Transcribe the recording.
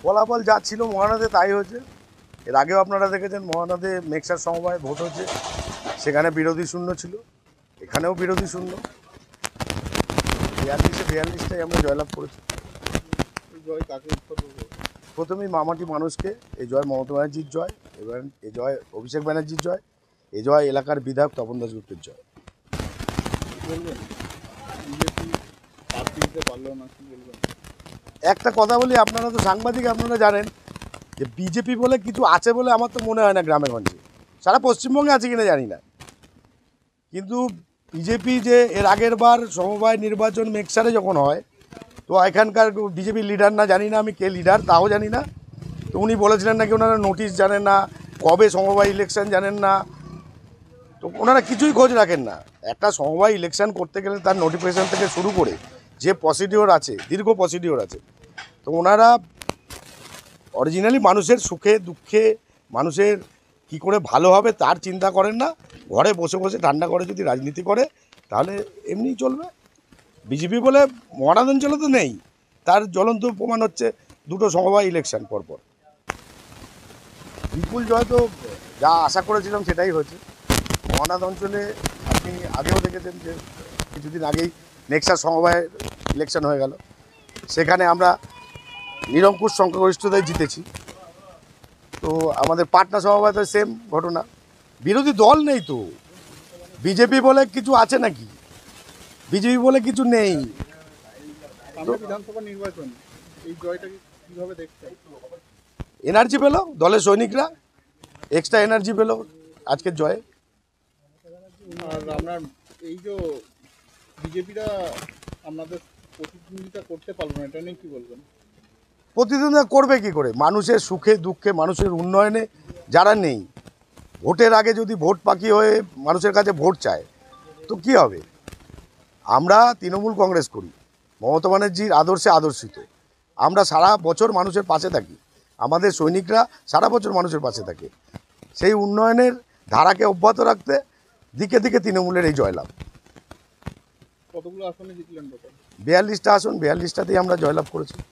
ফলাফল যা ছিল মহানাদে তাই হয়েছে। এর আগেও আপনারা দেখেছেন মহানাদে মেক্সার সমবায় ভোট হচ্ছে, সেখানে বিরোধী শূন্য ছিল, এখানেও বিরোধী শূন্য। 42-42টাই আমরা জয়লাভ করেছি। প্রথমেই মামাটি মানুষকে, এই জয় মমতা ব্যানার্জির জয়, এবার এ জয় অভিষেক ব্যানার্জির জয়, এ জয় এলাকার বিধায়ক তপন দাশগুপ্তের জয়। একটা কথা বলি, আপনারা তো সাংবাদিক, আপনারা জানেন যে বিজেপি বলে কিছু আছে বলে আমার তো মনে হয় না গ্রামে গঞ্জে, সারা পশ্চিমবঙ্গে আছে কিনা জানি না, কিন্তু বিজেপি যে এর আগের বার সমবায় নির্বাচন মেক্সারে যখন হয়, তো এখানকার বিজেপির লিডার না, জানি না আমি কে লিডার তাও জানি না, তো উনি বলেছিলেন নাকি ওনারা নোটিশ জানেন না, কবে সমবায় ইলেকশন জানেন না, তো ওনারা কিছুই খোঁজ রাখেন না। একটা সমবায় ইলেকশন করতে গেলে তার নোটিফিকেশান থেকে শুরু করে যে প্রসিডিওর আছে, দীর্ঘ প্রসিডিওর আছে, তো ওনারা অরিজিনালি মানুষের সুখে দুঃখে, মানুষের কি করে ভালো হবে তার চিন্তা করেন না। ঘরে বসে বসে ঠান্ডা করে যদি রাজনীতি করে তাহলে এমনিই চলবে। বিজেপি বলে মহারাজ অঞ্চলে তো নেই, তার জ্বলন্ত প্রমাণ হচ্ছে দুটো সমবায় ইলেকশন পরপর। বিপুল জয় তো যা আশা করেছিলাম সেটাই হয়েছে। মহানাদ অঞ্চলে আপনি আগেও দেখেছেন যে কিছুদিন আগেই নেক্সাস সমবায় ইলেকশন হয়ে গেল, সেখানে আমরা নিরঙ্কুশ সংখ্যাগরিষ্ঠতায় জিতেছি। তো আমাদের পাটনা সমবায় তো সেম ঘটনা। বিরোধী দল নেই তো, বিজেপি বলে কিছু আছে নাকি? বিজেপি বলে কিছু নেই। বিধানসভা নির্বাচন এই জয়টাকে কিভাবে দেখছেন? এনার্জি পেল দলের সৈনিকরা, এক্সট্রা এনার্জি পেল আজকের জয়ে। আর আপনার এই যে বিজেপিরা আপনাদের প্রতিদ্বন্দ্বিতা করতে পারলো না, এটা নিয়ে কী বলবেন? প্রতিদ্বন্দ্বিতা করবে কি করে? মানুষের সুখে দুঃখে, মানুষের উন্নয়নে যারা নেই, ভোটের আগে যদি ভোট পাকি হয়ে মানুষের কাছে ভোট চায় তো কি হবে? আমরা তৃণমূল কংগ্রেস করি, মমতা ব্যানার্জির আদর্শে আদর্শিত। আমরা সারা বছর মানুষের পাশে থাকি, আমাদের সৈনিকরা সারা বছর মানুষের পাশে থাকে। সেই উন্নয়নের ধারাকে অব্যাহত রাখতে দিকে দিকে তৃণমূলের এই জয়লাভ। কতগুলো আসনে জিতলেন? 42টা আসন, 42টাতেই আমরা জয়লাভ করেছি।